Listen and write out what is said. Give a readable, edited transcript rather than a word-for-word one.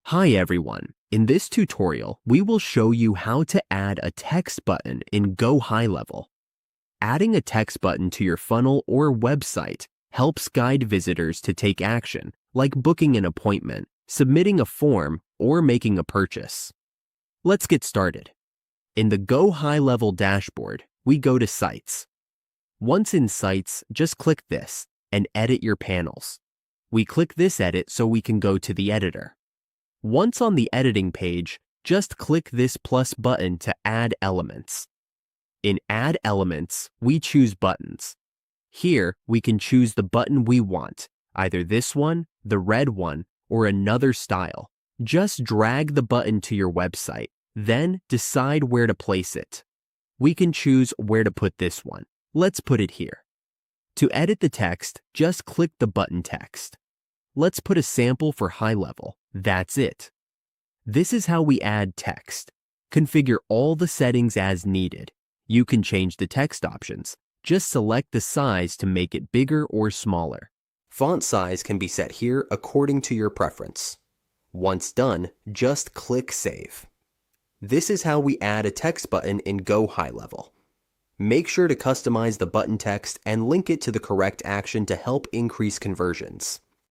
Hi everyone. In this tutorial, we will show you how to add a text button in GoHighLevel. Adding a text button to your funnel or website helps guide visitors to take action, like booking an appointment, submitting a form, or making a purchase. Let's get started. In the GoHighLevel dashboard, we go to Sites. Once in Sites, just click this and edit your panels. We click this edit so we can go to the editor. Once on the editing page, just click this plus button to add elements. In Add Elements, we choose Buttons. Here, we can choose the button we want, either this one, the red one, or another style. Just drag the button to your website, then decide where to place it. We can choose where to put this one. Let's put it here. To edit the text, just click the button text. Let's put a sample for high level. That's it. This is how we add text. Configure all the settings as needed. You can change the text options. Just select the size to make it bigger or smaller. Font size can be set here according to your preference. Once done, just click Save. This is how we add a text button in GoHighLevel. Make sure to customize the button text and link it to the correct action to help increase conversions.